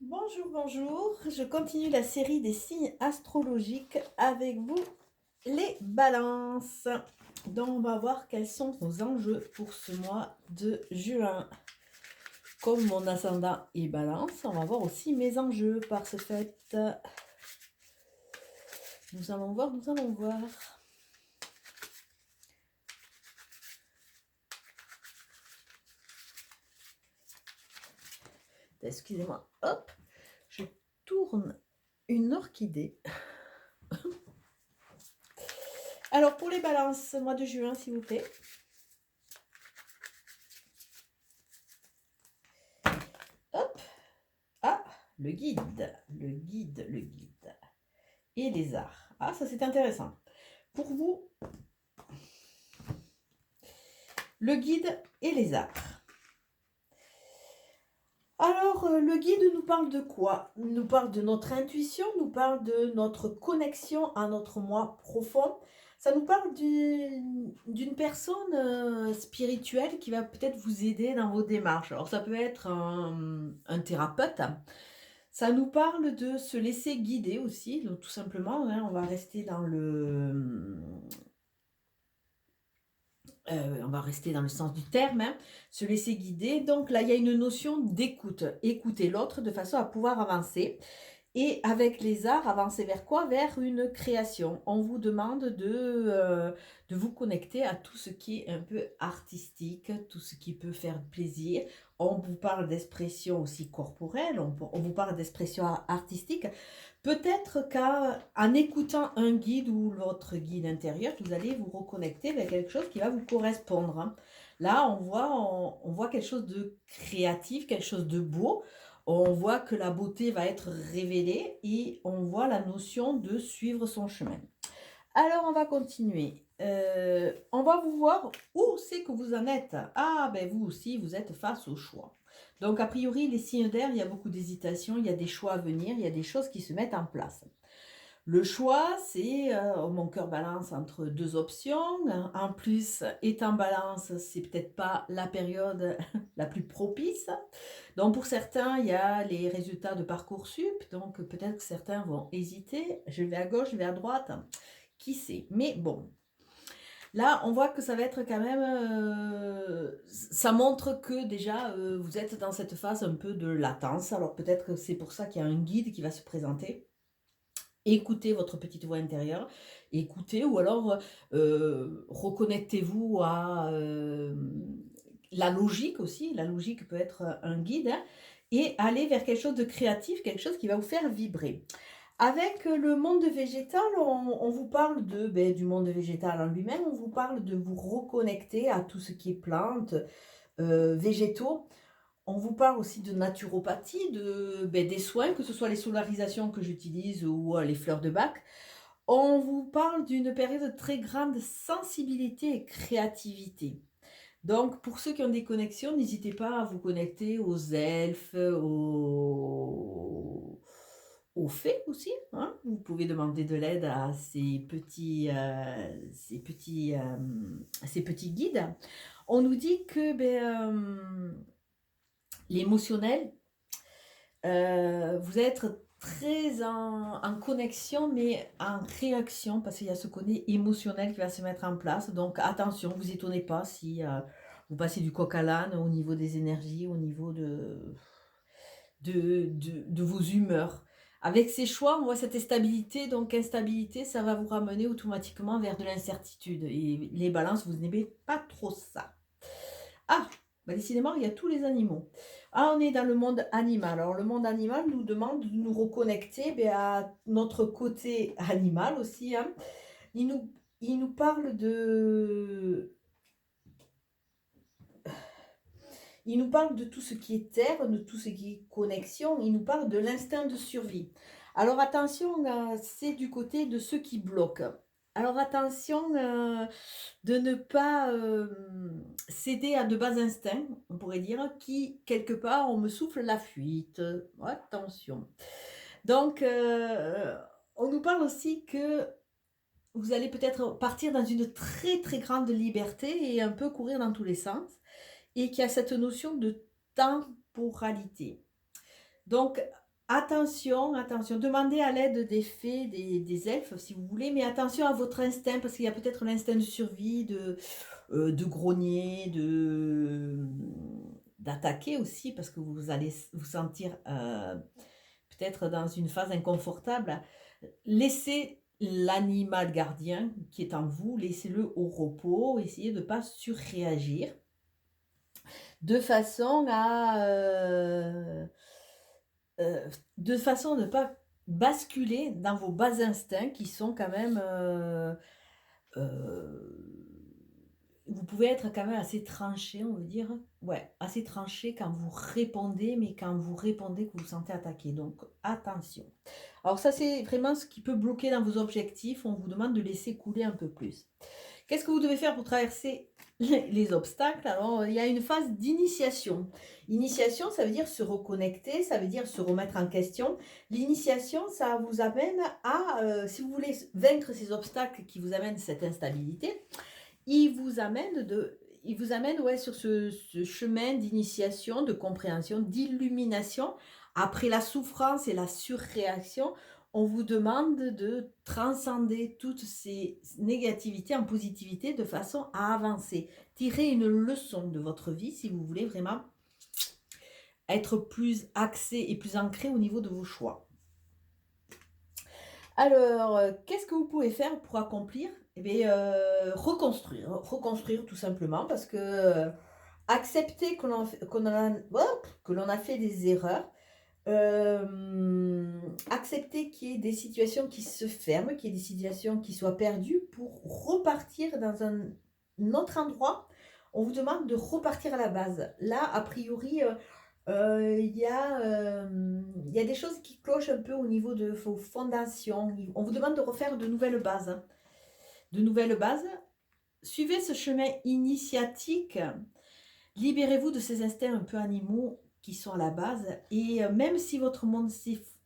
Bonjour, bonjour. Je continue la série des signes astrologiques avec vous, les balances. Donc, on va voir quels sont nos enjeux pour ce mois de juin. Comme mon ascendant est balance, on va voir aussi mes enjeux par ce fait. Nous allons voir, nous allons voir. Excusez-moi, hop, je tourne une orchidée. Alors, pour les balances, mois de juin, s'il vous plaît. Hop. Ah, le guide, le guide, le guide. Et les arts. Ah, ça c'est intéressant. Pour vous, le guide et les arts. Alors, le guide nous parle de quoi? Nous parle de notre intuition, nous parle de notre connexion à notre moi profond. Ça nous parle d'une personne spirituelle qui va peut-être vous aider dans vos démarches. Alors, ça peut être un thérapeute. Ça nous parle de se laisser guider aussi, donc tout simplement, hein, on va rester dans le sens du terme, hein, se laisser guider. Donc là, il y a une notion d'écoute, écouter l'autre de façon à pouvoir avancer. Et avec les arts, avancer vers quoi? Vers une création. On vous demande de vous connecter à tout ce qui est un peu artistique, tout ce qui peut faire plaisir. On vous parle d'expression aussi corporelle, on vous parle d'expression artistique. Peut-être qu'en écoutant un guide ou votre guide intérieur, vous allez vous reconnecter vers quelque chose qui va vous correspondre, hein. Là, on voit quelque chose de créatif, quelque chose de beau. On voit que la beauté va être révélée et on voit la notion de suivre son chemin. Alors, on va continuer. On va vous voir où c'est que vous en êtes. Ah, ben vous aussi, vous êtes face au choix. Donc, a priori, les signes d'air, il y a beaucoup d'hésitation, il y a des choix à venir, il y a des choses qui se mettent en place. Le choix, c'est mon cœur balance entre deux options. En plus, étant balance, c'est peut-être pas la période la plus propice. Donc, pour certains, il y a les résultats de Parcoursup. Donc, peut-être que certains vont hésiter. Je vais à gauche, je vais à droite. Qui sait? Mais bon, là, on voit que ça va être quand même... ça montre que déjà, vous êtes dans cette phase un peu de latence. Alors, peut-être que c'est pour ça qu'il y a un guide qui va se présenter. Écoutez votre petite voix intérieure, écoutez ou alors reconnectez-vous à la logique aussi. La logique peut être un guide, hein, et aller vers quelque chose de créatif, quelque chose qui va vous faire vibrer. Avec le monde végétal, on vous parle du monde végétal en lui-même, on vous parle de vous reconnecter à tout ce qui est plantes, végétaux. On vous parle aussi de naturopathie, des soins, que ce soit les solarisations que j'utilise ou les fleurs de bac. On vous parle d'une période de très grande sensibilité et créativité. Donc, pour ceux qui ont des connexions, n'hésitez pas à vous connecter aux elfes, aux fées aussi, hein. Vous pouvez demander de l'aide à ces petits guides. On nous dit que l'émotionnel, vous êtes très en connexion, mais en réaction, parce qu'il y a ce côté émotionnel qui va se mettre en place. Donc attention, vous étonnez pas si vous passez du coq à l'âne au niveau des énergies, au niveau de vos humeurs. Avec ces choix, on voit cette stabilité, donc instabilité, ça va vous ramener automatiquement vers de l'incertitude. Et les balances, vous n'aimez pas trop ça. Ah, décidément, il y a tous les animaux. Ah, on est dans le monde animal. Alors, le monde animal nous demande de nous reconnecter à notre côté animal aussi, hein. Il nous, il nous parle il nous parle de tout ce qui est terre, de tout ce qui est connexion. Il nous parle de l'instinct de survie. Alors, attention, c'est du côté de ceux qui bloquent. Alors, attention de ne pas céder à de bas instincts, on pourrait dire, qui, quelque part, on me souffle la fuite. Attention. Donc, on nous parle aussi que vous allez peut-être partir dans une très très grande liberté et un peu courir dans tous les sens, et qu'il y a cette notion de temporalité. Donc, attention, attention, demandez à l'aide des fées, des elfes si vous voulez, mais attention à votre instinct parce qu'il y a peut-être l'instinct de survie, de grogner, d'attaquer aussi parce que vous allez vous sentir peut-être dans une phase inconfortable. Laissez l'animal gardien qui est en vous, laissez-le au repos, essayez de ne pas surréagir de façon de façon à ne pas basculer dans vos bas instincts qui sont quand même, vous pouvez être quand même assez tranché, on veut dire. Ouais, assez tranché quand vous répondez, mais quand vous répondez que vous vous sentez attaqué, donc attention. Alors ça, c'est vraiment ce qui peut bloquer dans vos objectifs, on vous demande de laisser couler un peu plus. Qu'est-ce que vous devez faire pour traverser les obstacles? Alors, il y a une phase d'initiation. Initiation, ça veut dire se reconnecter, ça veut dire se remettre en question. L'initiation, ça vous amène à, si vous voulez vaincre ces obstacles qui vous amènent cette instabilité, il vous amène ouais, sur ce chemin d'initiation, de compréhension, d'illumination. Après la souffrance et la surréaction, on vous demande de transcender toutes ces négativités en positivité de façon à avancer. Tirez une leçon de votre vie si vous voulez vraiment être plus axé et plus ancré au niveau de vos choix. Alors, qu'est-ce que vous pouvez faire pour accomplir? Eh bien, reconstruire tout simplement parce que accepter que l'on a fait des erreurs, accepter qu'il y ait des situations qui se ferment, qu'il y ait des situations qui soient perdues pour repartir dans un autre endroit. On vous demande de repartir à la base. Là, a priori, il y a des choses qui clochent un peu au niveau de vos fondations. On vous demande de refaire de nouvelles bases, hein. De nouvelles bases. Suivez ce chemin initiatique. Libérez-vous de ces instincts un peu animaux qui sont à la base. Et même si votre monde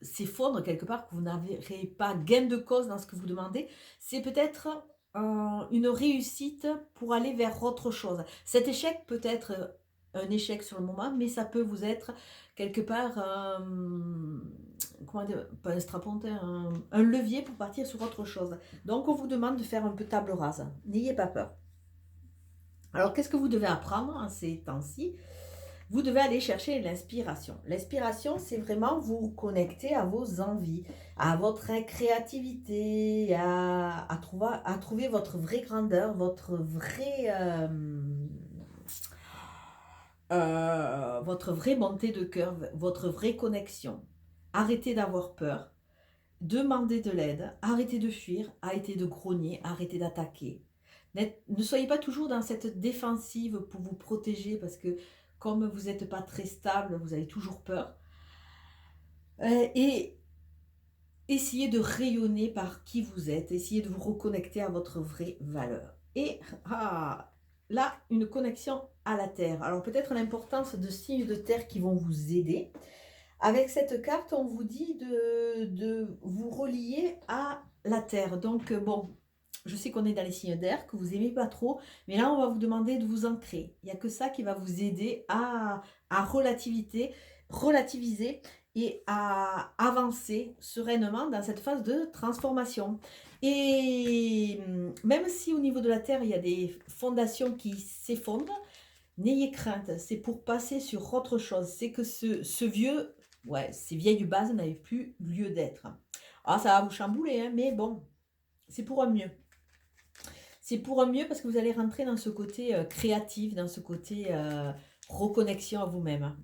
s'effondre quelque part, que vous n'avez pas gain de cause dans ce que vous demandez, c'est peut-être une réussite pour aller vers autre chose. Cet échec peut être un échec sur le moment, mais ça peut vous être quelque part, comment dire, pas un strapontin, un levier pour partir sur autre chose. Donc on vous demande de faire un peu table rase. N'ayez pas peur. Alors qu'est-ce que vous devez apprendre en ces temps-ci? Vous devez aller chercher l'inspiration. L'inspiration, c'est vraiment vous connecter à vos envies, à votre créativité, à trouver votre vraie grandeur, votre vraie bonté de cœur, votre vraie connexion. Arrêtez d'avoir peur, demandez de l'aide, arrêtez de fuir, arrêtez de grogner, arrêtez d'attaquer. Ne soyez pas toujours dans cette défensive pour vous protéger parce que comme vous n'êtes pas très stable, vous avez toujours peur. Et essayez de rayonner par qui vous êtes, essayez de vous reconnecter à votre vraie valeur. Et là, une connexion à la terre. Alors peut-être l'importance de signes de terre qui vont vous aider. Avec cette carte, on vous dit de vous relier à la terre. Donc bon, je sais qu'on est dans les signes d'air, que vous n'aimez pas trop, mais là, on va vous demander de vous ancrer. Il n'y a que ça qui va vous aider à relativiser et à avancer sereinement dans cette phase de transformation. Et même si au niveau de la Terre, il y a des fondations qui s'effondrent, n'ayez crainte, c'est pour passer sur autre chose. C'est que ces vieilles bases n'avaient plus lieu d'être. Ah, ça va vous chambouler, hein, mais bon, c'est pour un mieux. C'est pour un mieux parce que vous allez rentrer dans ce côté créatif, dans ce côté reconnexion à vous-même.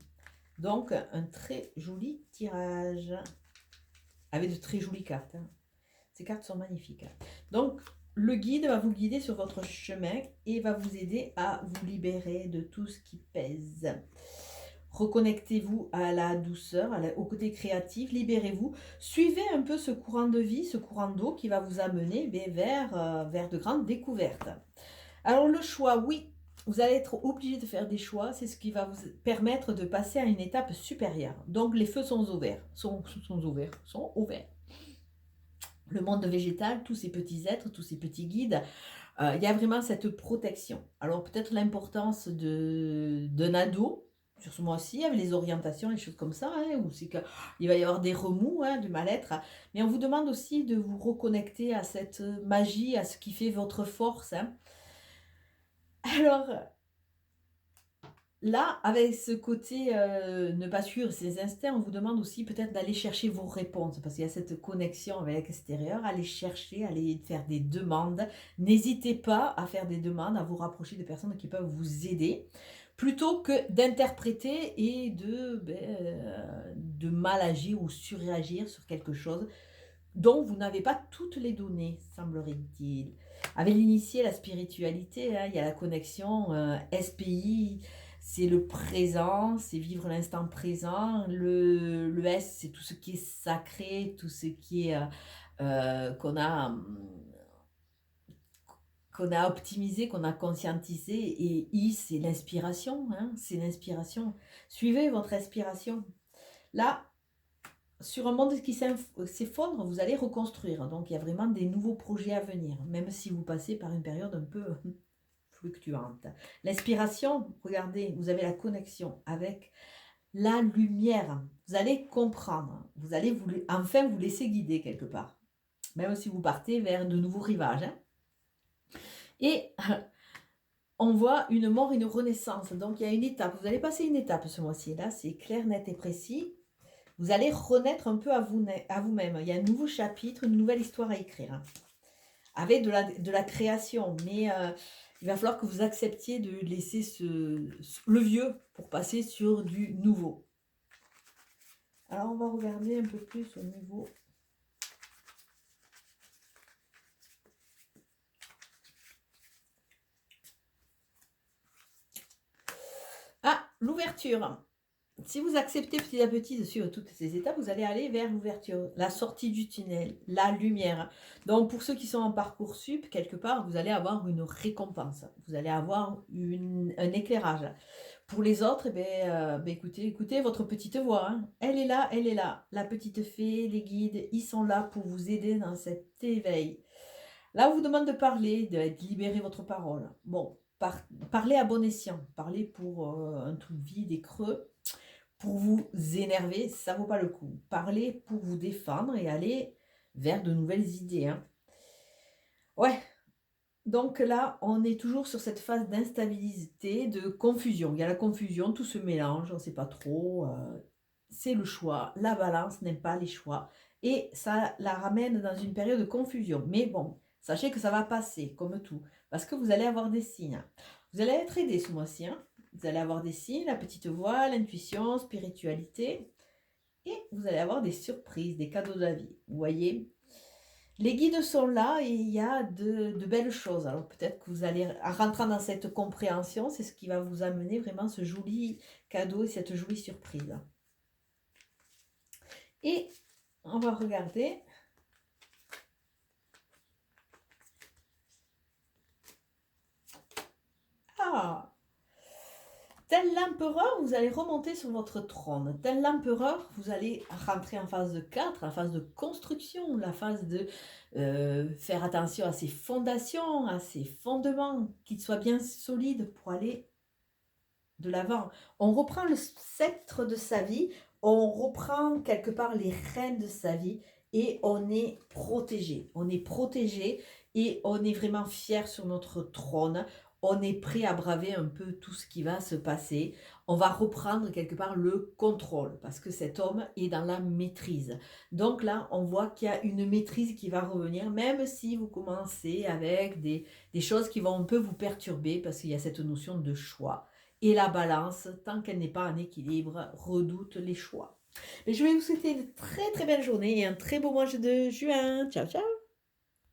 Donc, un très joli tirage avec de très jolies cartes, hein. Ces cartes sont magnifiques, hein. Donc, le guide va vous guider sur votre chemin et va vous aider à vous libérer de tout ce qui pèse. Reconnectez-vous à la douceur, au côté créatif, libérez-vous. Suivez un peu ce courant de vie, ce courant d'eau qui va vous amener vers de grandes découvertes. Alors le choix, oui, vous allez être obligé de faire des choix. C'est ce qui va vous permettre de passer à une étape supérieure. Donc les feux sont ouverts. Sont ouverts. Le monde végétal, tous ces petits êtres, tous ces petits guides, il y a vraiment cette protection. Alors peut-être l'importance d'un ado sur ce mois-ci, avec les orientations, les choses comme ça, hein, ou c'est qu'il va y avoir des remous, hein, du mal-être. Mais on vous demande aussi de vous reconnecter à cette magie, à ce qui fait votre force, hein. Alors là, avec ce côté ne pas suivre ses instincts, on vous demande aussi peut-être d'aller chercher vos réponses, parce qu'il y a cette connexion avec l'extérieur, aller chercher, aller faire des demandes. N'hésitez pas à faire des demandes, à vous rapprocher de personnes qui peuvent vous aider, plutôt que d'interpréter et de mal agir ou surréagir sur quelque chose dont vous n'avez pas toutes les données, semblerait-il. Avec l'initié, la spiritualité, hein, il y a la connexion SPI, c'est le présent, c'est vivre l'instant présent. Le S, c'est tout ce qui est sacré, tout ce qui est qu'on a optimisé, qu'on a conscientisé. Et I, c'est l'inspiration, hein, c'est l'inspiration. Suivez votre inspiration. Là, sur un monde qui s'effondre, vous allez reconstruire. Donc, il y a vraiment des nouveaux projets à venir, même si vous passez par une période un peu fluctuante. L'inspiration, regardez, vous avez la connexion avec la lumière. Vous allez comprendre. Vous allez enfin vous laisser guider quelque part, même si vous partez vers de nouveaux rivages, hein. Et on voit une mort, une renaissance. Donc, il y a une étape. Vous allez passer une étape ce mois-ci. Là, c'est clair, net et précis. Vous allez renaître un peu à vous-même. Il y a un nouveau chapitre, une nouvelle histoire à écrire, hein, avec de la création. Mais il va falloir que vous acceptiez de laisser le vieux pour passer sur du nouveau. Alors, on va regarder un peu plus au niveau... Ah, l'ouverture. Si vous acceptez petit à petit de suivre toutes ces étapes, vous allez aller vers l'ouverture, la sortie du tunnel, la lumière. Donc, pour ceux qui sont en Parcoursup, quelque part, vous allez avoir une récompense. Vous allez avoir un éclairage. Pour les autres, écoutez votre petite voix, hein. Elle est là, elle est là. La petite fée, les guides, ils sont là pour vous aider dans cet éveil. Là, on vous demande de parler, de libérer votre parole. Bon, parlez à bon escient. Parlez pour un truc vide et creux. Pour vous énerver, ça vaut pas le coup. Parlez pour vous défendre et aller vers de nouvelles idées, hein. Ouais. Donc là, on est toujours sur cette phase d'instabilité, de confusion. Il y a la confusion, tout se mélange, on ne sait pas trop. C'est le choix. La balance n'aime pas les choix. Et ça la ramène dans une période de confusion. Mais bon, sachez que ça va passer, comme tout. Parce que vous allez avoir des signes. Vous allez être aidé ce mois-ci, hein. Vous allez avoir des signes, la petite voix, l'intuition, spiritualité. Et vous allez avoir des surprises, des cadeaux de la vie. Vous voyez, les guides sont là et il y a de belles choses. Alors peut-être que vous allez rentrer dans cette compréhension. C'est ce qui va vous amener vraiment ce joli cadeau et cette jolie surprise. Et on va regarder. Ah! Tel l'empereur, vous allez remonter sur votre trône. Tel l'empereur, vous allez rentrer en phase de 4, en phase de construction, la phase de faire attention à ses fondations, à ses fondements, qu'ils soient bien solides pour aller de l'avant. On reprend le sceptre de sa vie, on reprend quelque part les rênes de sa vie et on est protégé. On est protégé et on est vraiment fier sur notre trône. On est prêt à braver un peu tout ce qui va se passer. On va reprendre quelque part le contrôle parce que cet homme est dans la maîtrise. Donc là, on voit qu'il y a une maîtrise qui va revenir, même si vous commencez avec des choses qui vont un peu vous perturber parce qu'il y a cette notion de choix. Et la balance, tant qu'elle n'est pas en équilibre, redoute les choix. Mais je vais vous souhaiter une très très belle journée et un très beau mois de juin. Ciao, ciao!